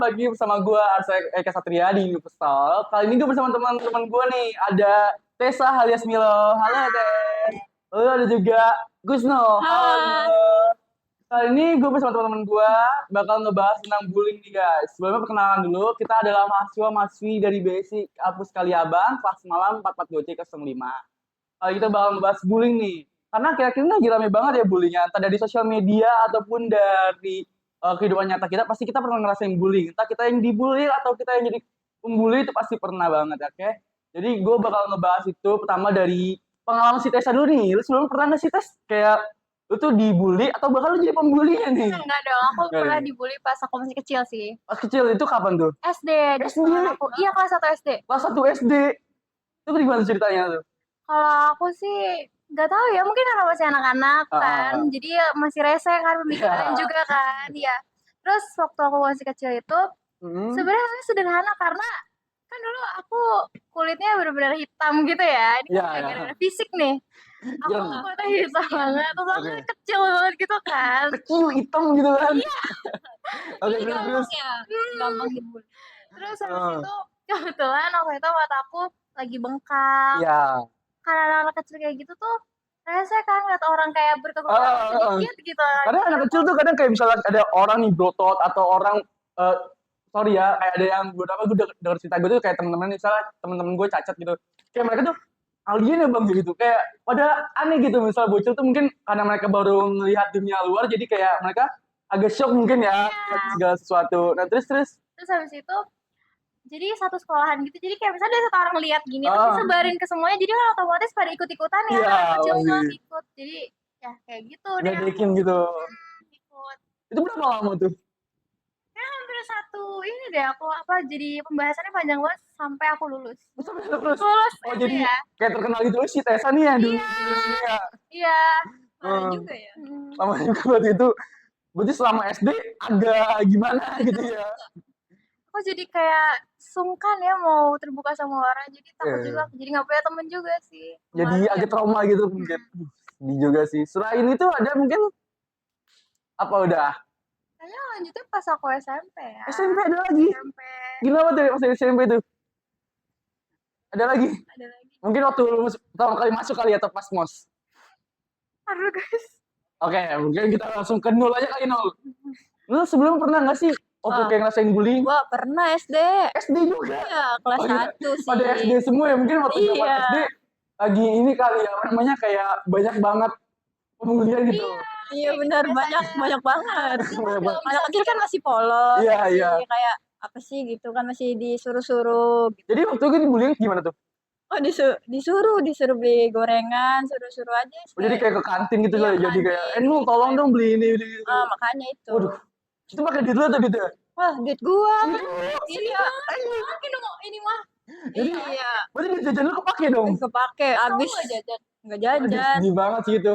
lagi bersama gue Arsek Eka Satria di Universal. Kali ini gue bersama teman-teman gue nih. Ada Tessa alias Milo. Halo Tess. Lalu ada juga Gusno. Halo. Kali ini gue bersama teman-teman gue bakal ngebahas tentang bullying nih guys. Sebelumnya perkenalan dulu, kita adalah mahasiswa-mahasiswi dari Basic Kampus Kaliabang, kelas malam 442C05. Kali kita bakal ngebahas bullying nih. Karena kira-kira lagi rame banget ya bullyingnya, entah dari sosial media ataupun dari kehidupan nyata kita, pasti kita pernah ngerasain bullying. Entah kita yang dibully atau kita yang jadi pembuli itu pasti pernah banget, oke? Jadi gue bakal ngebahas itu pertama dari pengalaman si Tessa dulu nih. Lu sebelum pernah nggak sih Tes kayak lu tuh dibully atau bahkan lu jadi pembulinya nih? Enggak dong, aku pernah dibully pas aku masih kecil sih. Pas kecil itu kapan tuh? SD, di sekolah aku. Iya, kelas 1 SD. Kelas 1 SD. Itu gimana ceritanya tuh? Kalau aku sih nggak tahu ya, mungkin karena masih anak-anak kan, jadi ya masih rese kan pemikirannya juga kan, ya. Terus waktu aku masih kecil itu sebenarnya sederhana karena kan dulu aku kulitnya benar-benar hitam gitu ya, ini gara-gara fisik nih. Aku kulitnya hitam banget, terus aku kecil banget gitu kan. Kecil hitam gitu kan? Iya. Terus gampang dibully. Terus habis itu kebetulan waktu itu mata aku lagi bengkak. Iya. Karena anak-anak kecil kayak gitu tuh rese kan ngeliat orang kayak berkekurangan sedikit gitu. Karena anak kecil tuh kadang kayak misalnya ada orang nih berotot atau orang sorry ya, kayak ada yang gue denger cerita gue tuh kayak temen-temen misalnya temen-temen gue cacat gitu. Kayak mereka tuh alien ya bang gitu, kayak pada aneh gitu. Misalnya bocil tuh mungkin karena mereka baru melihat dunia luar, jadi kayak mereka agak shock mungkin ya segala sesuatu. Nah terus habis itu jadi satu sekolahan gitu, jadi kayak misalnya ada satu orang lihat gini terus disebarin ke semuanya, jadi kan otomatis pada ikut-ikutan ya, anak kecil tuh ikut, jadi ya kayak gitu deh. Bikin gitu. Ikut. Itu berapa lama tuh? Ya hampir ini deh aku jadi pembahasannya panjang banget sampai aku lulus. Lulus. Oh jadi ya. Kayak terkenal gitu si Tessa nih ya dulu. Iya. Lama juga ya. Lama juga berarti itu. Berarti selama SD agak gimana gitu ya. Aku jadi kayak sungkan ya mau terbuka sama orang, jadi takut juga, jadi nggak punya temen juga sih. Jadi agak trauma gitu mungkin. Sedih juga sih. Selain itu ada mungkin apa udah? Kayaknya lanjutnya pas aku SMP ya. SMP ada lagi? SMP. Gila banget pas SMP tuh. Ada lagi? Ada lagi. Mungkin waktu lu pertama kali masuk kali atau pas mos? Aduh guys. Oke, mungkin kita langsung ke nol aja kali nol. Lu sebelum pernah nggak sih kayak ngerasain bullying? Wah, pernah SD. SD juga? Iya, kelas 1 sih. Pada SD semua ya, mungkin waktu zaman SD lagi ini kali ya, namanya kayak banyak banget pembulian gitu. Iya benar, banyak banget. Anak kecil kan masih polos. Iya. Kayak apa sih gitu kan, masih disuruh-suruh gitu. Jadi waktu itu bullying gimana tuh? Oh disuruh beli gorengan, suruh aja sih. Jadi kayak ke kantin gitu lah, jadi kayak lu tolong dong beli ini gitu. Makanya itu. Waduh, itu pakai duit lu atau duit ya? Wah, duit gua. Iya. Pakai dong ini mah. Iya. Berarti duit jajan lu kepake dong? Kepake, abis. Nggak jajan. Sedih banget sih itu.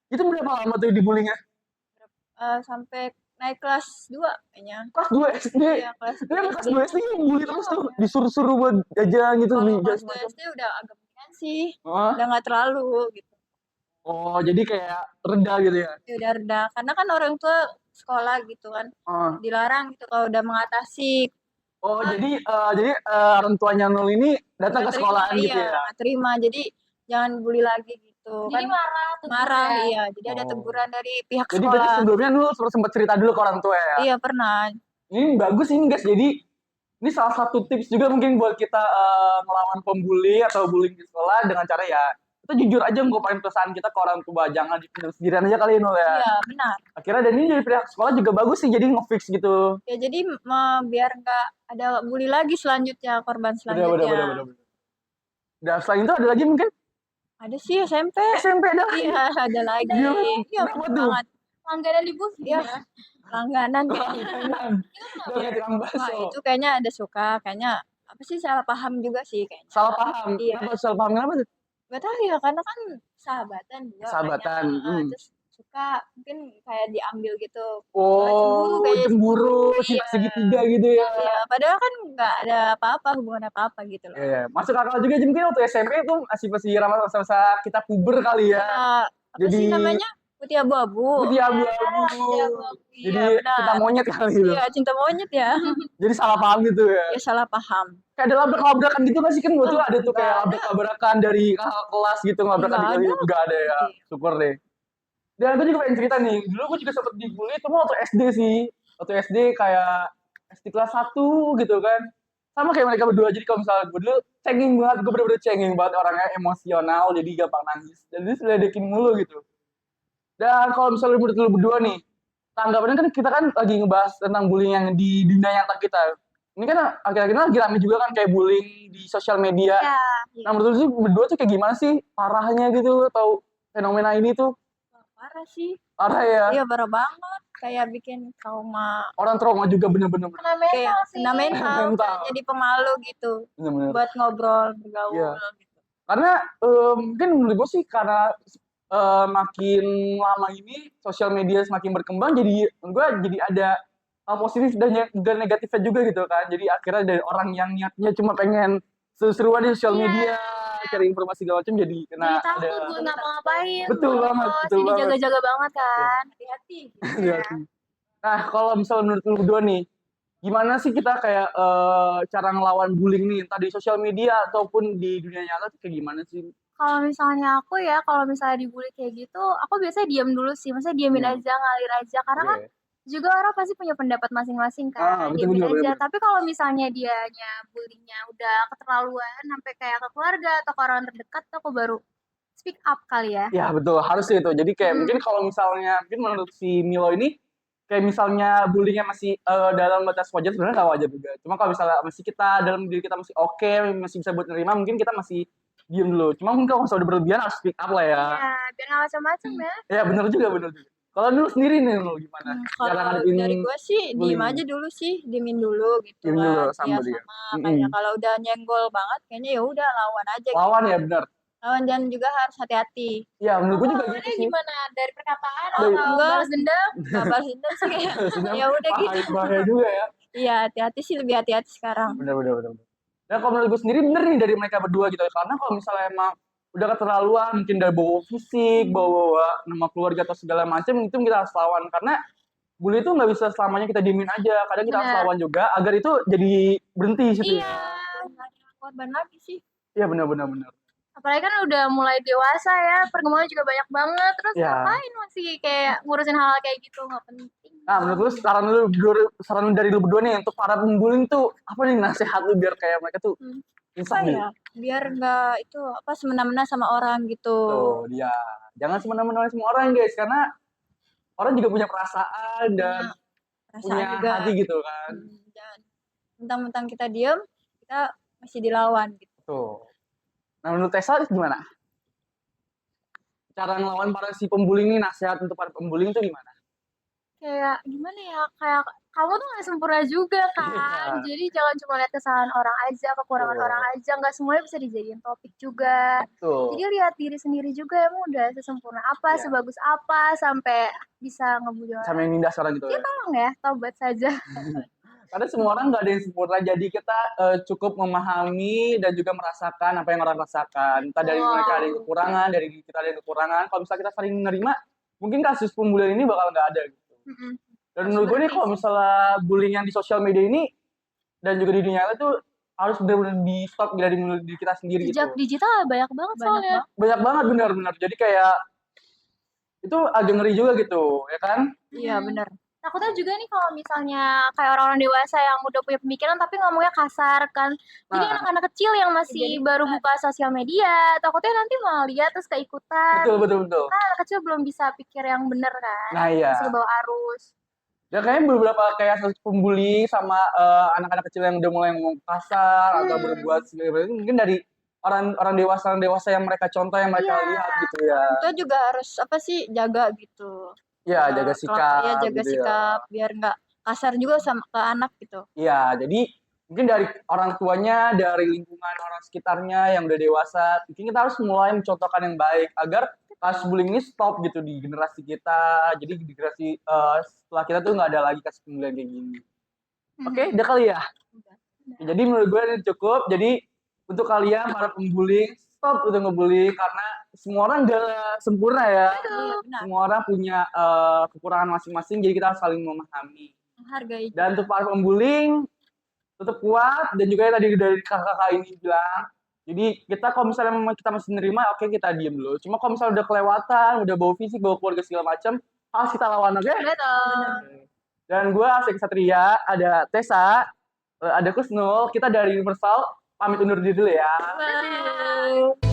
Itu berapa lama tuh dibullyingnya? Sampai naik kelas 2 kayaknya. Kelas 2 SD? Iya, kelas 2 SD bully terus tuh, disuruh-suruh buat jajan gitu. Kelas 2 SD udah agak mendingan sih. Udah nggak terlalu gitu. Oh, jadi kayak reda gitu ya? Ya udah reda, karena kan orang tua sekolah gitu kan, dilarang gitu kalau udah mengatasi. Oh, jadi orang tuanya Nul ini datang ke sekolahan gitu ya? Iya, terima. Jadi jangan bully lagi gitu. Jadi kan marah, iya. Jadi ada teguran dari pihak jadi sekolah. Jadi sebelumnya Nul sempat cerita dulu ke orang tua ya? Iya, pernah. Ini bagus ini guys, jadi ini salah satu tips juga mungkin buat kita ngelawan pembuli atau bullying di sekolah dengan cara ya kita jujur aja ngungkapin perasaan kita ke orang tua, jangan dipendam sendirian aja kali Nul ya. Iya, benar. Akhirnya dan ini dari pihak sekolah juga bagus sih, jadi nge-fix gitu. Ya jadi biar nggak ada bully lagi selanjutnya, korban selanjutnya. Bener. Dan selain itu ada lagi mungkin? Ada sih SMP. SMP ada lagi? Iya, ada lagi. Iya, banget. Langganan di bus ya. Langganan. Wah, itu kayaknya ada suka, kayaknya apa sih, salah paham juga sih kayaknya. Salah paham? Iya. Kenapa salah paham kenapa tuh? Gak tahu ya, karena kan sahabatan juga. Sahabatan. Terus suka mungkin kayak diambil gitu. Oh, cemburu segitiga gitu ya. Iya, padahal kan nggak ada apa-apa, hubungan apa-apa gitu loh. Iya, masuk akal juga. Mungkin waktu SMP itu masih ramai masa-masa kita puber kali ya. Apa sih namanya? Putih abu-abu. Putih abu-abu. Iya, Jadi benar. cinta monyet kali itu. Iya, cinta monyet ya. Jadi salah paham gitu ya. Ya salah paham. Kayak ada labrak-labrakan gitu nggak sih, kan gue tuh ada tuh Nggak kayak ada. labrak-labrakan dari kakak kelas gitu, labrakan Nggak gitu. ada. Nggak ada ya. Iya. Syukur deh. Dan gue juga pengen cerita nih, dulu gue juga sempet dibully itu waktu SD sih. Waktu SD kayak SD kelas 1 gitu kan. Sama kayak mereka berdua, jadi kalau misalnya gue dulu cengeng banget, gue bener-bener cengeng banget, orangnya emosional, jadi gampang nangis. Jadi seledekin mulu gitu. Dan kalau misalnya menurut lu berdua nih, tanggapannya kan kita kan lagi ngebahas tentang bullying yang di dunia nyata kita. Ini kan akhir-akhir ini lagi rame juga kan kayak bullying di sosial media. Iya. Nah menurut lu berdua tuh kayak gimana sih parahnya gitu, atau fenomena ini tuh? Parah sih. Parah ya. Iya, parah banget. Kayak bikin trauma. Orang trauma juga bener-bener. Kena mental Kayak sih. kena mental. Mental. Jadi pemalu gitu. Bener-bener. Buat ngobrol, bergaul Iya. gitu. Karena mungkin menurut gue sih karena makin lama ini sosial media semakin berkembang, jadi menurut gue jadi ada hal positif dan juga negatifnya juga gitu kan. Jadi akhirnya dari orang yang niatnya cuma pengen seru-seruan di sosial Iya. media, cari informasi segala macam, jadi kena Jadi takut ada buat ngapa-ngapain. Betul banget, Terus betul jadi banget. jaga-jaga banget kan. Hati-hati. Iya. Nah, kalau misalnya menurut lu berdua nih, gimana sih kita kayak cara ngelawan bullying nih, entah di sosial media ataupun di dunia nyata tuh kayak gimana sih? Kalau misalnya aku ya, kalau misalnya dibully kayak gitu, aku biasanya diam dulu sih. Maksudnya diamin Diam. aja, ngalir aja. Karena kan Oke. juga orang pasti punya pendapat masing-masing Ah, kan. betul, Diamin betul, aja. betul. Tapi kalau misalnya dianya bullyingnya udah keterlaluan sampai kayak ke keluarga atau ke orang terdekat, tuh aku baru speak up kali ya. Ya betul, harus itu. Jadi kayak Hmm. mungkin kalau misalnya, mungkin menurut si Milo ini, kayak misalnya bullyingnya masih dalam batas wajar, sebenarnya nggak wajar juga. Cuma kalau misalnya masih kita, dalam diri kita masih oke, masih bisa buat nerima, mungkin kita masih diem dulu. Cuma mungkin kalau misalnya udah berlebihan harus speak up lah ya. Iya, biar nggak macam-macam ya. Ya bener juga, bener juga. Kalau dulu sendiri nih, lu gimana? Cara Kalau ngadepin dari gue sih diem bullying? aja dulu sih, diemin dulu gitu Diem dulu kan. sama Iya dia. sama kayak kalau udah nyenggol banget kayaknya ya udah lawan aja Lawan gitu. ya, bener. Lawan dan juga harus hati-hati. Ya menurut gue juga gitu Lawannya sih. gimana? Dari perkataan Dari- atau Enggak. balas dendam? Gak balas dendam sih kayak Sebenarnya ya udah gitu. bahaya juga ya. Iya, hati-hati sih, lebih hati-hati sekarang. Bener. Dan kalau menurut gue sendiri bener nih dari mereka berdua gitu. Karena kalau misalnya emang udah keterlaluan, mungkin dari bawa fisik, bawa nama keluarga atau segala macam, itu kita harus lawan. Karena bully itu nggak bisa selamanya kita diemin aja. Kadang kita harus Bener. lawan juga agar itu jadi berhenti situ. Iya. Korban lagi sih. Iya bener. Apalagi kan udah mulai dewasa ya, perkembangannya juga banyak banget. Terus Iya. ngapain masih kayak ngurusin hal kayak gitu, nggak penting. Nah, menurut lu saran lu dari lu berdua nih untuk para pembullying tuh apa nih nasihat lu biar kayak mereka tuh insaf Apa nih? ya? Biar nggak itu apa semena-mena sama orang gitu. Tuh, dia. Jangan semena-mena sama orang, guys, karena orang juga punya perasaan dan Perasaan punya juga. hati gitu kan. Jangan mentang-mentang kita diem, kita masih dilawan gitu. Tuh. Nah, menurut Tessa gimana? Cara ngelawan para si pembullying nih, nasihat untuk para pembullying tuh gimana? Kayak gimana ya, kayak kamu tuh nggak sempurna juga kan. Iya. Jadi jangan cuma lihat kesalahan orang aja, kekurangan Betul. orang aja. Nggak semuanya bisa dijadiin topik juga. Tuh. Jadi lihat diri sendiri juga, emang udah sesempurna apa, Iya. sebagus apa, sampai bisa ngebully orang. Sama yang nindas orang gitu Ya ya. tolong ya, tobat saja. Karena semua orang nggak ada yang sempurna, jadi kita cukup memahami dan juga merasakan apa yang orang rasakan. Entah dari mereka ada yang kekurangan, dari kita ada yang kekurangan. Kalau misalnya kita saling menerima, mungkin kasus pembulian ini bakal nggak ada gitu. Dan menurut gue nih kalau misalnya bullying yang di sosial media ini dan juga di dunia itu harus benar-benar di stop dari diri kita sendiri Jejak gitu. digital banyak banget soalnya. Banyak banget benar-benar. Jadi kayak itu agak ngeri juga gitu, ya kan? Iya benar. Takutnya juga nih kalau misalnya kayak orang-orang dewasa yang udah punya pemikiran tapi ngomongnya kasar kan. Jadi Nah. anak-anak kecil yang masih baru buka sosial media, takutnya nanti malah lihat terus keikutan. Betul. Kan anak kecil belum bisa pikir yang bener kan. Nah iya. Masih bawa arus. Ya kayaknya beberapa kayak kasus pembuli sama anak-anak kecil yang udah mulai ngomong kasar atau berbuat segala macam, mungkin dari orang dewasa yang mereka contoh, yang mereka lihat gitu ya. Kita juga harus apa sih jaga gitu. Iya, jaga sikap. Iya, jaga gitu sikap biar nggak kasar juga sama ke anak gitu. Iya, jadi mungkin dari orang tuanya, dari lingkungan orang sekitarnya yang udah dewasa, mungkin kita harus mulai mencontohkan yang baik agar kasus bullying ini stop gitu di generasi kita. Jadi di generasi setelah kita tuh nggak ada lagi kasus bullying kayak gini. Oke, udah kali ya? Jadi menurut gue ini cukup. Jadi untuk kalian para pembullying, stop untuk ngebully karena semua orang gak sempurna ya. Iya, benar. Semua orang punya kekurangan masing-masing, jadi kita harus saling memahami. Menghargai. Dan untuk para pembuling, tetap kuat, dan juga tadi dari kakak-kakak ini bilang, jadi kita kalau misalnya memang kita masih nerima, oke kita diem dulu. Cuma kalau misalnya udah kelewatan, udah bawa fisik, bawa keluarga segala macam, harus kita lawan, oke? Betul. Dan gue Asik Satria, ada Tessa, ada Kusnul, kita dari Universal, pamit undur diri dulu ya. Bye.